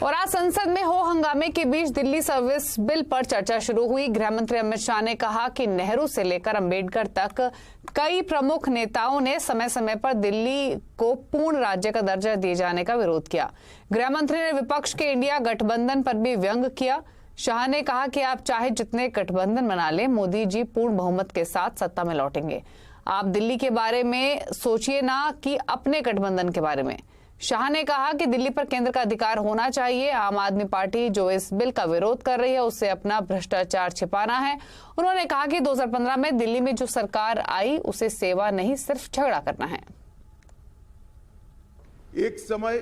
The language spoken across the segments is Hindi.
और आज संसद में हो हंगामे के बीच दिल्ली सर्विस बिल पर चर्चा शुरू हुई। गृह मंत्री अमित शाह ने कहा कि नेहरू से लेकर अंबेडकर तक कई प्रमुख नेताओं ने समय समय पर दिल्ली को पूर्ण राज्य का दर्जा दिए जाने का विरोध किया। गृह मंत्री ने विपक्ष के इंडिया गठबंधन पर भी व्यंग किया। शाह ने कहा कि आप चाहे जितने गठबंधन बना लें, मोदी जी पूर्ण बहुमत के साथ सत्ता में लौटेंगे। आप दिल्ली के बारे में सोचिए ना कि अपने गठबंधन के बारे में। शाह ने कहा कि दिल्ली पर केंद्र का अधिकार होना चाहिए। आम आदमी पार्टी जो इस बिल का विरोध कर रही है उससे अपना भ्रष्टाचार छिपाना है। उन्होंने कहा कि 2015 में दिल्ली में जो सरकार आई उसे सेवा नहीं सिर्फ झगड़ा करना है। एक समय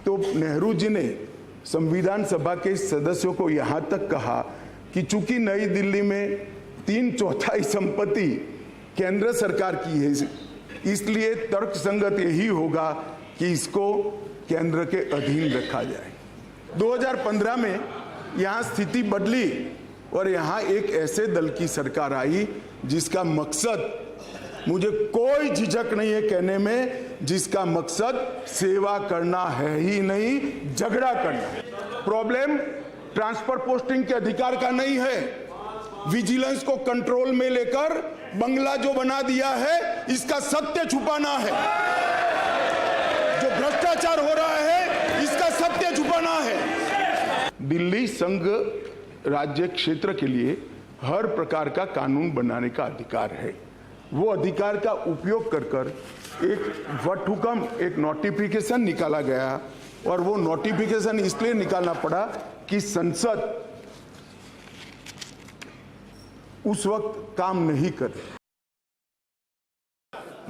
तो नेहरू जी ने संविधान सभा के सदस्यों को यहां तक कहा कि चूंकि नई दिल्ली में 3/4 संपत्ति केंद्र सरकार की है, इसलिए तर्कसंगत यही होगा कि इसको केंद्र के अधीन रखा जाए। 2015 में यहां स्थिति बदली और यहां एक ऐसे दल की सरकार आई जिसका मकसद, मुझे कोई झिझक नहीं है कहने में, जिसका मकसद सेवा करना है ही नहीं, झगड़ा करना। प्रॉब्लम ट्रांसफर पोस्टिंग के अधिकार का नहीं है, विजिलेंस को कंट्रोल में लेकर बंगला जो बना दिया है इसका सत्य छुपाना है। जो भ्रष्टाचार हो रहा है इसका सत्य छुपाना है। दिल्ली संघ राज्य क्षेत्र के लिए हर प्रकार का कानून बनाने का अधिकार है। वो अधिकार का उपयोग कर एक वटहुकम, एक नोटिफिकेशन निकाला गया और वो नोटिफिकेशन इसलिए निकालना पड़ा कि संसद उस वक्त काम नहीं कर।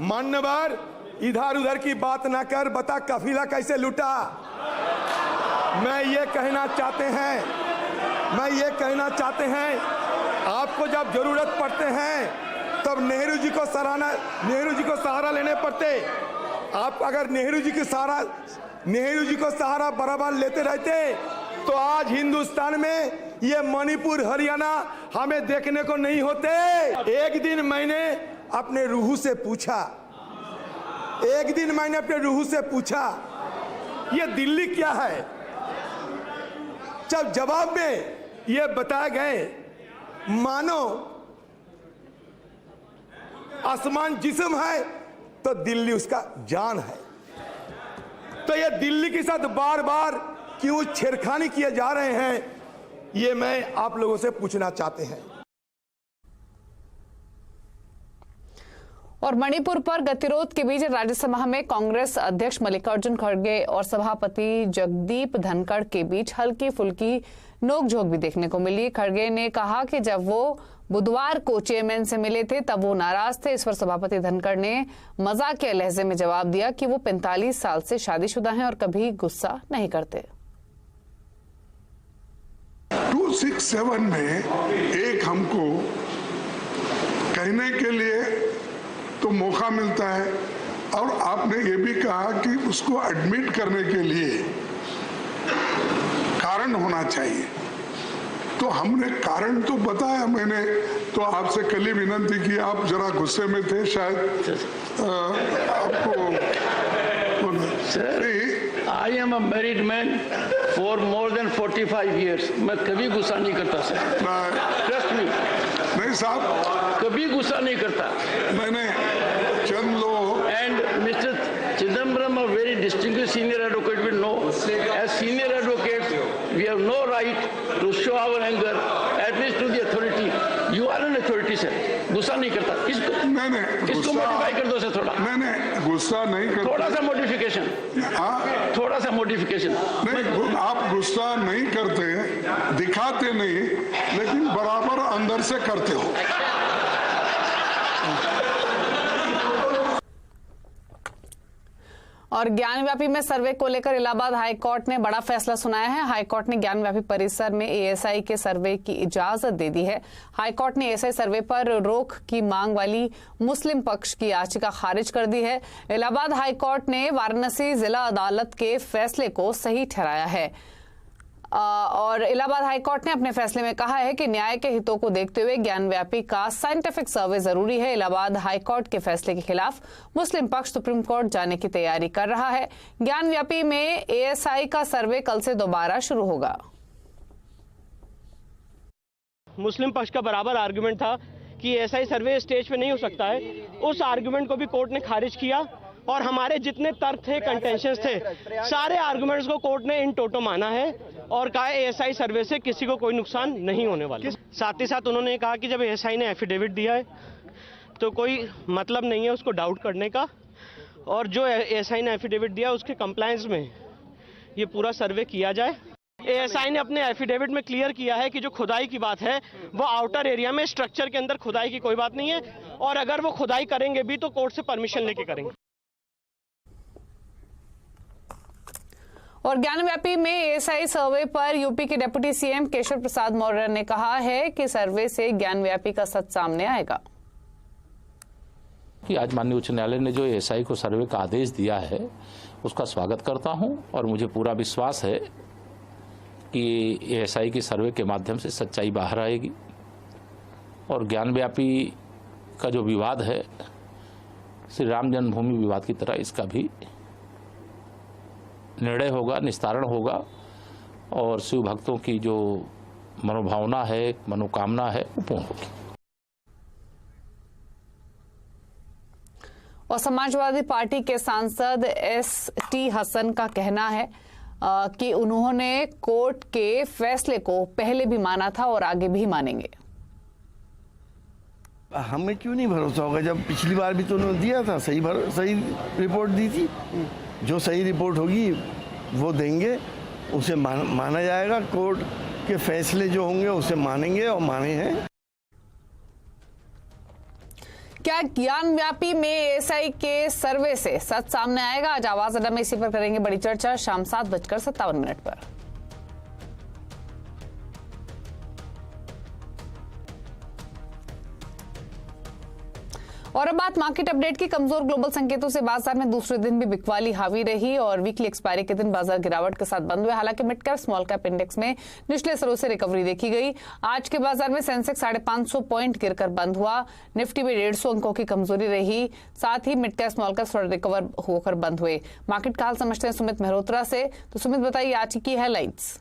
मान्यवर, इधर उधर की बात ना कर, बता कफिला कैसे लूटा। मैं ये कहना चाहते हैं आपको जब जरूरत पड़ते हैं तब नेहरू जी को सहारा लेने पड़ते। आप अगर नेहरू जी को सहारा बराबर लेते रहते तो आज हिंदुस्तान में ये मणिपुर, हरियाणा हमें देखने को नहीं होते। एक दिन मैंने अपने रूह से पूछा ये दिल्ली क्या है। जब जवाब में ये बताए गए मानो आसमान जिस्म है तो दिल्ली उसका जान है, तो ये दिल्ली के साथ बार बार क्यों छेड़खानी किए जा रहे हैं, ये मैं आप लोगों से पूछना चाहते हैं। और मणिपुर पर गतिरोध के बीच राज्यसभा में कांग्रेस अध्यक्ष मल्लिकार्जुन खड़गे और सभापति जगदीप धनखड़ के बीच हल्की फुल्की नोकझोंक भी देखने को मिली। खड़गे ने कहा कि जब वो बुधवार को चेयरमैन से मिले थे तब वो नाराज थे। इस पर सभापति धनखड़ ने मजाक के लहजे में जवाब दिया कि वो 45 साल से शादीशुदा हैं और कभी गुस्सा नहीं करते। 267 में एक हमको कहने के लिए तो मौका मिलता है और आपने ये भी कहा कि उसको एडमिट करने के लिए कारण होना चाहिए। तो हमने कारण तो बताया। मैंने तो आपसे कल ही विनंती की, आप जरा गुस्से में थे शायद, आपको I am a married man for more than 45 years. मैं कभी गुस्सा नहीं करता सर। Trust me. नहीं साहब, कभी गुस्सा नहीं करता। मैंने चंद लोग And Mr. Chidambaram, a very distinguished senior advocate, will know. As senior advocates, we have no right to show our anger, at least to the authority. You are an authority, sir. गुस्सा नहीं करता। इसको मॉडिफाई कर दो सर थोड़ा। नहीं, गुस्सा नहीं करता। थोड़ा सा मॉडिफिकेशन। थोड़ा सा मॉडिफिकेशन। नहीं, आप गुस्सा नहीं करते, दिखाते नहीं, लेकिन बराबर अंदर से करते हो। और ज्ञानव्यापी में सर्वे को लेकर इलाहाबाद हाईकोर्ट ने बड़ा फैसला सुनाया है। हाईकोर्ट ने ज्ञानव्यापी परिसर में एएसआई के सर्वे की इजाजत दे दी है। हाईकोर्ट ने एएसआई सर्वे पर रोक की मांग वाली मुस्लिम पक्ष की याचिका खारिज कर दी है। इलाहाबाद हाईकोर्ट ने वाराणसी जिला अदालत के फैसले को सही ठहराया है। और इलाहाबाद हाईकोर्ट ने अपने फैसले में कहा है कि न्याय के हितों को देखते हुए ज्ञानव्यापी का साइंटिफिक सर्वे जरूरी है। इलाहाबाद हाईकोर्ट के फैसले के खिलाफ मुस्लिम पक्ष सुप्रीम कोर्ट जाने की तैयारी कर रहा है। ज्ञानव्यापी में ASI का सर्वे कल से दोबारा शुरू होगा। मुस्लिम पक्ष का बराबर आर्गुमेंट था कि ASI सर्वे स्टेज पे नहीं हो सकता है। उस आर्गुमेंट को भी कोर्ट ने खारिज किया और हमारे जितने तर्क थे, कंटेंशंस थे, सारे आर्गुमेंट्स को कोर्ट ने इन टोटो माना है और कहा ASI सर्वे से किसी को कोई नुकसान नहीं होने वाला। साथ ही साथ उन्होंने कहा कि जब ASI ने एफिडेविट दिया है तो कोई मतलब नहीं है उसको डाउट करने का, और जो ASI ने एफिडेविट दिया उसके कंप्लायंस में ये पूरा सर्वे किया जाए। ASI ने अपने एफिडेविट में क्लियर किया है कि जो खुदाई की बात है वो आउटर एरिया में स्ट्रक्चर के अंदर खुदाई की कोई बात नहीं है, और अगर वो खुदाई करेंगे भी तो कोर्ट से परमिशन लेके करेंगे। और ज्ञानव्यापी में ASI सर्वे पर यूपी के डिप्टी CM केशव प्रसाद मौर्य ने कहा है कि सर्वे से ज्ञानव्यापी का सच सामने आएगा। कि आज माननीय उच्च न्यायालय ने जो ASI को सर्वे का आदेश दिया है उसका स्वागत करता हूं, और मुझे पूरा विश्वास है कि ASI की सर्वे के माध्यम से सच्चाई बाहर आएगी और ज्ञानव्यापी का जो विवाद है श्री राम जन्मभूमि विवाद की तरह इसका भी निर्णय होगा, निस्तारण होगा, और शिव भक्तों की जो मनोभावना है, मनोकामना है, वो पूर्ण होगी। और समाजवादी पार्टी के सांसद ST हसन का कहना है कि उन्होंने कोर्ट के फैसले को पहले भी माना था और आगे भी मानेंगे। हमें क्यों नहीं भरोसा होगा जब पिछली बार भी तो उन्होंने दिया था, सही रिपोर्ट दी थी। जो सही रिपोर्ट होगी वो देंगे, उसे माना जाएगा। कोर्ट के फैसले जो होंगे उसे मानेंगे और माने हैं। क्या ज्ञानव्यापी में ASI के सर्वे से सच सामने आएगा? आज आवाज अड्डा में इसी पर करेंगे बड़ी चर्चा शाम 7:57 पर। और अब बात मार्केट अपडेट की। कमजोर ग्लोबल संकेतों से बाजार में दूसरे दिन भी बिकवाली हावी रही और वीकली एक्सपायरी के दिन बाजार गिरावट के साथ बंद हुए। हालांकि mid cap small cap index में निचले स्तरों से रिकवरी देखी गई। आज के बाजार में सेंसेक्स 550 पॉइंट गिरकर बंद हुआ। निफ्टी में 150 अंकों की कमजोरी रही। साथ ही मिड कैप स्मॉल कैप थोड़ा रिकवर होकर बंद हुए। मार्केट का हाल समझते हैं सुमित मेहरोत्रा से। तो सुमित, बताइए आज की हाइलाइट्स।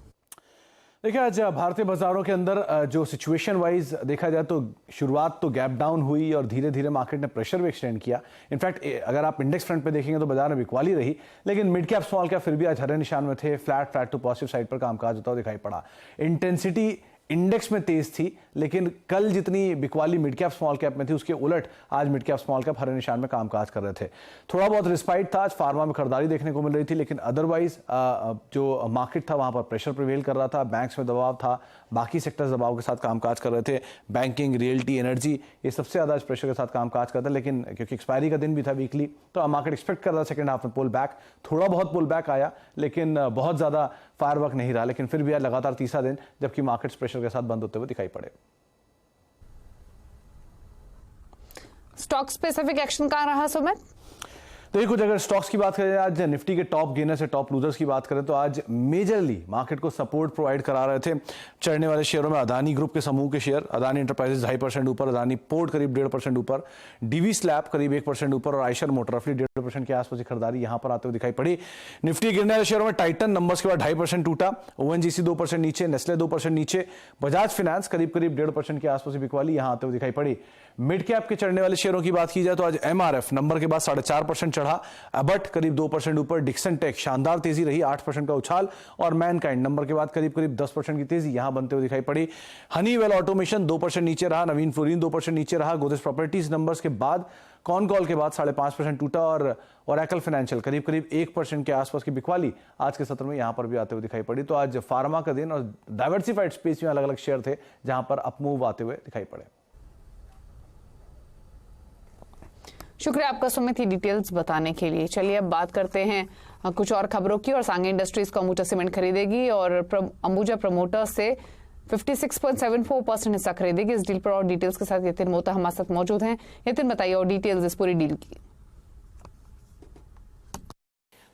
देखिए, आज भारतीय बाजारों के अंदर जो सिचुएशन वाइज देखा जाए तो शुरुआत तो गैप डाउन हुई और धीरे धीरे मार्केट ने प्रेशर भी एक्सटेंड किया। इनफैक्ट अगर आप इंडेक्स फ्रंट पे देखेंगे तो बाजार में बिकवाली रही, लेकिन मिड कैप स्मॉल कैप फिर भी आज हरे निशान में थे। फ्लैट टू पॉजिटिव साइड पर कामकाज होता हुआ दिखाई पड़ा। इंटेंसिटी इंडेक्स में तेज थी, लेकिन कल जितनी बिकवाली मिड कैप स्मॉल कैप में थी उसके उलट आज मिड कैप स्मॉल कैप हरे निशान में कामकाज कर रहे थे। थोड़ा बहुत रिस्पाइट था, आज फार्मा में खरीदारी देखने को मिल रही थी, लेकिन अदरवाइज जो मार्केट था वहां पर प्रेशर प्रिवेल कर रहा था। बैंक्स में दबाव था, बाकी सेक्टर्स दबाव के साथ कामकाज कर रहे थे। बैंकिंग, रियल्टी, एनर्जी ये सबसे ज्यादा आज प्रेशर के साथ कामकाज करता है। लेकिन क्योंकि एक्सपायरी का दिन भी था वीकली, तो मार्केट एक्सपेक्ट कर रहा था सेकंड हाफ में पुल बैक। थोड़ा बहुत पुल बैक आया, लेकिन बहुत ज्यादा फायरवर्क नहीं रहा। लेकिन फिर भी आज लगातार तीसरा दिन जबकि मार्केट्स प्रेशर के साथ बंद होते हुए दिखाई पड़े। स्टॉक स्पेसिफिक एक्शन कहां रहा सुमित? देखिए, कुछ अगर स्टॉक्स की बात करें, आज निफ्टी के टॉप गेनर से टॉप लूजर्स की बात करें तो आज मेजरली मार्केट को सपोर्ट प्रोवाइड करा रहे थे चढ़ने वाले शेयरों में अदानी ग्रुप के समूह के शेयर। अदानी एंटरप्राइजेज 2.5% ऊपर, अदानी पोर्ट करीब 1.5% ऊपर, डीवी स्लैब करीब 1% ऊपर और आयशर मोटर रफली 1.5% के आसपास की खरीदारी यहां पर आते हुए दिखाई पड़ी। निफ्टी गिरने वाले शेयरों में टाइटन नंबर्स के बाद 2.5% टूटा, ONGC 2% नीचे, नेस्ले 2% नीचे, बजाज फाइनेंस करीब 1.5% के आसपास की बिकवाली यहां आते हुए दिखाई पड़ी। मिड कैप के चढ़ने वाले शेयरों की बात की जाए तो आज MRF नंबर के बाद 4.5% चढ़ा, अबट करीब 2% ऊपर, डिक्सन टेक शानदार तेजी रही 8% का उछाल, और मैनकाइंड नंबर के बाद करीब 10% की तेजी यहां बनते हुए दिखाई पड़ी। हनीवेल ऑटोमेशन 2% नीचे रहा, नवीन फ्लोरिन 2% नीचे रहा। गोदरेज प्रॉपर्टीज नंबर्स के बाद कॉन कॉल के बाद 5.5% टूटा और ओरेकल फाइनेंशियल करीब 1% के आसपास की बिकवाली आज के सत्र में यहां पर भी आते हुए दिखाई पड़ी। तो आज फार्मा का दिन और डाइवर्सिफाइड स्पेस में अलग अलग शेयर थे जहां पर अपमूव आते हुए दिखाई पड़े। शुक्रिया आपका सुमित, डिटेल्स बताने के लिए। चलिए अब बात करते हैं कुछ और खबरों की। और सांगे इंडस्ट्रीज को अंबुजा सीमेंट खरीदेगी और अंबुजा प्रमोटर्स से 56.74% हिस्सा खरीदेगी। इस डील पर और डिटेल्स के साथ नितिन मोहता हमारे साथ मौजूद हैं। नितिन, बताइए और डिटेल्स इस पूरी डील की।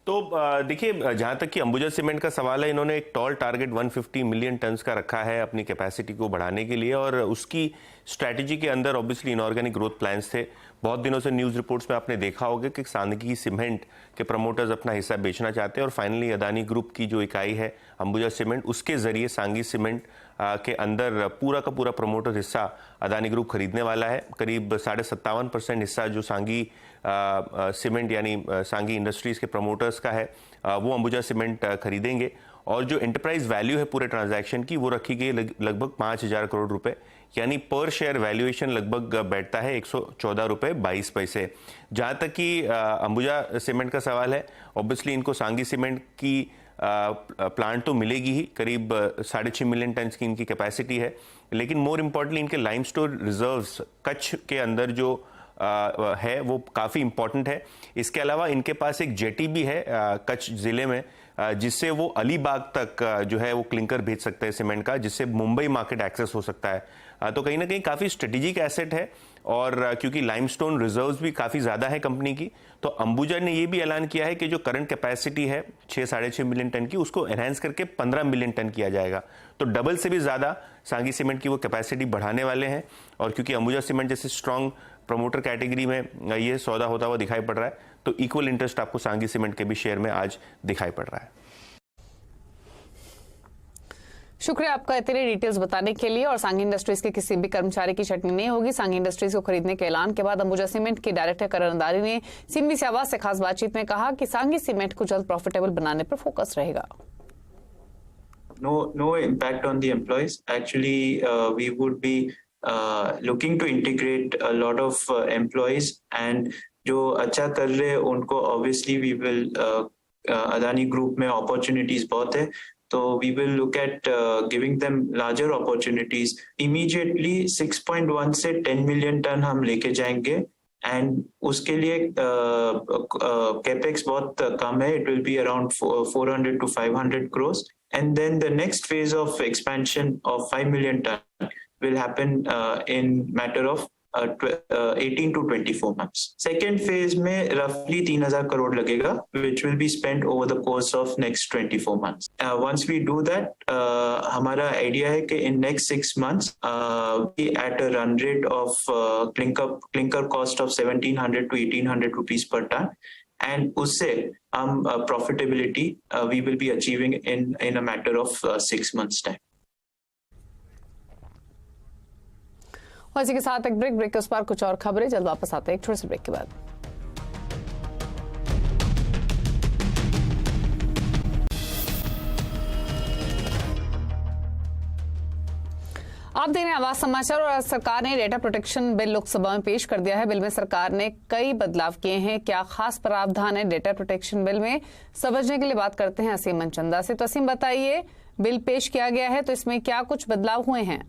तो देखिए, जहां तक कि अंबुजा सीमेंट का सवाल है, इन्होंने एक टॉल टारगेट 150 मिलियन टन्स का रखा है अपनी कैपेसिटी को बढ़ाने के लिए, और उसकी स्ट्रैटेजी के अंदर ऑब्वियसली इनऑर्गेनिक ग्रोथ प्लान्स थे। बहुत दिनों से न्यूज़ रिपोर्ट्स में आपने देखा होगा कि सांदगी सीमेंट के प्रमोटर्स अपना हिस्सा बेचना चाहते हैं, और फाइनली अदानी ग्रुप की जो इकाई है अंबुजा सीमेंट, उसके जरिए सांगी सीमेंट के अंदर पूरा का पूरा प्रमोटर हिस्सा अदानी ग्रुप खरीदने वाला है। करीब 57.5% हिस्सा जो सांगी सीमेंट यानी सांगी इंडस्ट्रीज के प्रमोटर्स का है, वो अंबुजा सीमेंट खरीदेंगे, और जो एंटरप्राइज वैल्यू है पूरे ट्रांजैक्शन की वो रखी गई लगभग 5,000 करोड़ रुपए, यानी पर शेयर वैल्यूएशन लगभग बैठता है 114 रुपए 22 पैसे। जहां तक कि अंबुजा सीमेंट का सवाल है, ऑब्वियसली इनको सांगी सीमेंट की प्लांट तो मिलेगी ही, करीब 6.5 मिलियन टन की इनकी कैपेसिटी है, लेकिन मोर इम्पोर्टेंटली इनके लाइमस्टोन रिजर्व्स कच्छ के अंदर जो है वो काफ़ी इंपॉर्टेंट है। इसके अलावा इनके पास एक जेटी भी है कच्छ ज़िले में, जिससे वो अलीबाग तक जो है वो क्लिंकर भेज सकते हैं सीमेंट का, जिससे मुंबई मार्केट एक्सेस हो सकता है। तो कहीं ना कहीं काफ़ी स्ट्रेटेजिक एसेट है, और क्योंकि लाइमस्टोन रिजर्व्स भी काफ़ी ज़्यादा है कंपनी की, तो अंबुजा ने ये भी ऐलान किया है कि जो करंट कैपेसिटी है 6-6.5 मिलियन टन की, उसको एनहांस करके 15 मिलियन टन किया जाएगा। तो डबल से भी ज़्यादा सांगी सीमेंट की वो कैपेसिटी बढ़ाने वाले हैं, और क्योंकि अंबुजा सीमेंट जैसे स्ट्रॉन्ग प्रमोटर कैटेगरी में ये सौदा होता हुआ दिखाई पड़ रहा है, तो इक्वल इंटरेस्ट आपको सांगी सीमेंट के भी शेयर में आज दिखाई पड़ रहा है। शुक्रिया आपका इतने डिटेल्स बताने के लिए। और सांगी इंडस्ट्रीज के किसी भी कर्मचारी की छटनी नहीं होगी। सांगी इंडस्ट्रीज को खरीदने के ऐलान के बाद अंबुजा सीमेंट के डायरेक्टर करण अंदारी ने सीएनबी से आवाज से खास बातचीत में कहा कि सांगी सीमेंट को जल्द प्रॉफिटेबल बनाने पर फोकस रहेगा। No impact on the employees. Actually, we would be looking to integrate a lot of employees, and जो अच्छा कर रहे हैं उनको obviously we will Adani Group में opportunities बहुत है, तो we will look at giving them larger opportunities. Immediately 6.1 से 10 million टन हम लेके जाएंगे, and उसके लिए capex बहुत कम है, it will be around 400 to 500 crores. And then the next phase of expansion of 5 million ton will happen in matter of 18 to 24 months. Second phase में roughly 3,000 crore लगेगा, which will be spent over the course of next 24 months. Once we do that, हमारा idea है कि in next 6 months we at a run rate of clinker cost of 1,700 to 1,800 rupees per ton. And उससे हम profitability we will be achieving in a matter of 6 months time. और इसी के साथ एक ब्रेक के उस पर कुछ और खबरें जल्द वापस आते हैं एक छोटे से ब्रेक के बाद। आप देख रहे हैं आवाज समाचार। और सरकार ने डेटा प्रोटेक्शन बिल लोकसभा में पेश कर दिया है। बिल में सरकार ने कई बदलाव किए हैं। क्या खास प्रावधान है डेटा प्रोटेक्शन बिल में, समझने के लिए बात करते हैं असीम मनचंदा से। तो असीम बताइए, बिल पेश किया गया है तो इसमें क्या कुछ बदलाव हुए हैं?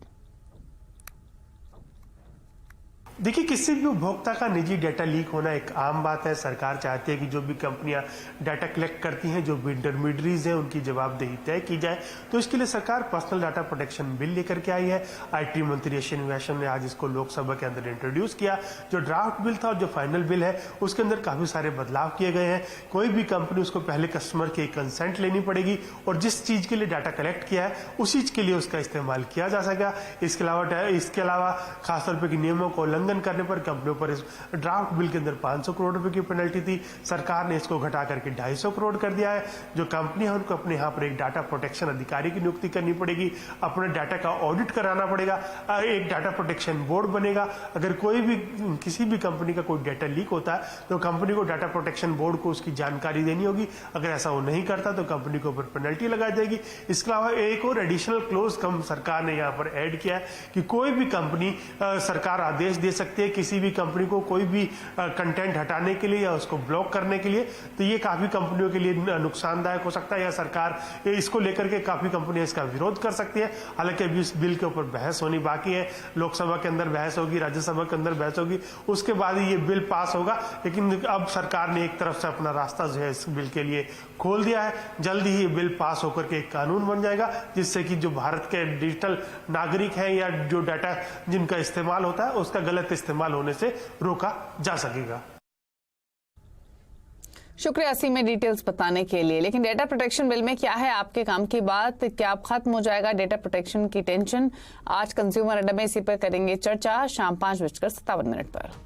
देखिए, किसी भी उपभोक्ता का निजी डाटा लीक होना एक आम बात है। सरकार चाहती है कि जो भी कंपनियां डाटा कलेक्ट करती हैं, जो भी इंटरमीडियरीज हैं, उनकी जवाबदेही तय की जाए। तो इसके लिए सरकार पर्सनल डाटा प्रोटेक्शन बिल लेकर के आई है। आईटी मंत्री अश्विनी वैष्णव ने आज इसको लोकसभा के अंदर इंट्रोड्यूस किया। जो ड्राफ्ट बिल था और जो फाइनल बिल है उसके अंदर काफी सारे बदलाव किए गए हैं। कोई भी कंपनी उसको पहले कस्टमर की कंसेंट लेनी पड़ेगी, और जिस चीज के लिए डाटा कलेक्ट किया है उसी चीज के लिए उसका इस्तेमाल किया जा सकेगा। इसके अलावा खासतौर पर नियमों को उल्लंघन करने पर कंपनियों पर इस ड्राफ्ट बिल के अंदर 500 करोड़ रुपए की पेनल्टी थी। सरकार ने इसको घटा करके 250 करोड़ कर दिया है। जो कंपनी है उनको अपने यहाँ पर एक डाटा प्रोटेक्शन अधिकारी की नियुक्ति करनी पड़ेगी, अपने डाटा का ऑडिट कराना पड़ेगा, एक डाटा प्रोटेक्शन बोर्ड बनेगा। अगर कोई भी किसी भी कंपनी का कोई डाटा लीक होता है तो कंपनी को डाटा प्रोटेक्शन बोर्ड को उसकी जानकारी देनी होगी। अगर ऐसा वो नहीं करता तो कंपनी के ऊपर पेनल्टी लगाई जाएगी। इसके अलावा एक और एडिशनल क्लोज सरकार ने यहाँ पर ऐड किया है कि कोई भी कंपनी सरकार आदेश दे सकती है किसी भी कंपनी को कोई भी कंटेंट हटाने के लिए या उसको ब्लॉक करने के लिए। तो ये काफी कंपनियों के लिए नुकसानदायक हो सकता है, या सरकार इसको लेकर के काफी कंपनियां इसका विरोध कर सकती है। हालांकि अभी इस बिल के ऊपर बहस होनी बाकी है। लोकसभा के अंदर बहस होगी, राज्यसभा के अंदर बहस होगी, उसके बाद ही ये बिल पास होगा। लेकिन अब सरकार ने एक तरफ से अपना रास्ता जो है इस बिल के लिए खोल दिया है। जल्द ही ये बिल पास होकर के एक कानून बन जाएगा, जिससे कि जो भारत के डिजिटल नागरिक हैं या जो डाटा जिनका इस्तेमाल होता है उसका गलत इस्तेमाल होने से रोका जा सकेगा। शुक्रिया असीम में डिटेल्स बताने के लिए। लेकिन डेटा प्रोटेक्शन बिल में क्या है आपके काम की बात, क्या अब खत्म हो जाएगा डेटा प्रोटेक्शन की टेंशन? आज कंज्यूमर अड्डा में इसी पर करेंगे चर्चा शाम 5:57 पर।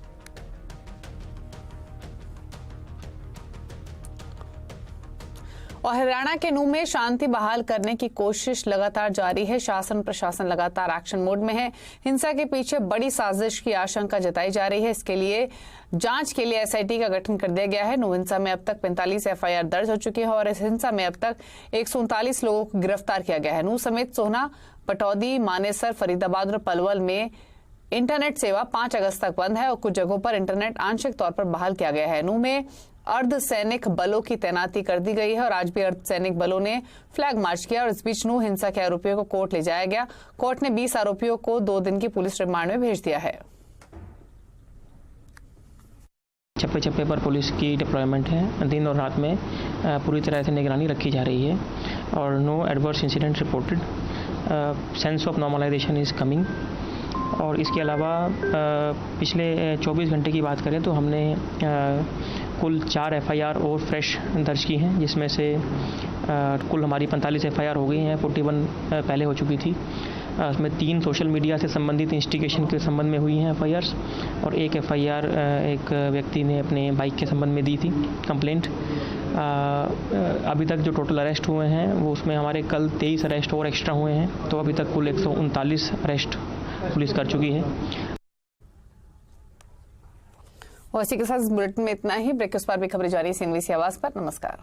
और हरियाणा के नूह में शांति बहाल करने की कोशिश लगातार जारी है। शासन प्रशासन लगातार एक्शन मोड में है। हिंसा के पीछे बड़ी साजिश की आशंका जताई जा रही है। इसके लिए जांच के लिए एसआईटी का गठन कर दिया गया है। नूह हिंसा में अब तक 45 एफआईआर दर्ज हो चुकी है और इस हिंसा में अब तक 139 लोगों को गिरफ्तार किया गया है। नूह समेत सोहना, पटौदी, मानेसर, फरीदाबाद और पलवल में इंटरनेट सेवा 5 अगस्त तक बंद है और कुछ जगहों पर इंटरनेट आंशिक तौर पर बहाल किया गया है। नूह में अर्धसैनिक बलों की तैनाती कर दी गई है और आज भी अर्धसैनिक बलों ने फ्लैग मार्च किया और इस बीच नूह हिंसा के आरोपियों को कोर्ट ले जाया गया। कोर्ट ने 20 आरोपियों को 2 दिन की पुलिस रिमांड में भेज दिया है। चप्पे चप्पे पर पुलिस की डिप्लॉयमेंट है। दिन और रात में पूरी तरह से निगरानी रखी जा रही है और no adverse incident reported. Sense of normalisation is coming. और इसके अलावा पिछले 24 घंटे की बात करें तो हमने कुल 4 एफआईआर और फ्रेश दर्ज की हैं, जिसमें से कुल हमारी 45 एफआईआर हो गई हैं। 41 पहले हो चुकी थी। उसमें 3 सोशल मीडिया से संबंधित इंस्टिगेशन के संबंध में हुई हैं एफआईआर्स और एक एफआईआर एक व्यक्ति ने अपने बाइक के संबंध में दी थी कंप्लेंट। अभी तक जो टोटल अरेस्ट हुए हैं वो उसमें हमारे कल 23 अरेस्ट और एक्स्ट्रा हुए हैं, तो अभी तक कुल 139 अरेस्ट पुलिस कर चुकी है। और इसी के साथ इस बुलेटिन में इतना ही। ब्रेक के उस पार भी खबरें जारी है CNBC आवाज पर। नमस्कार।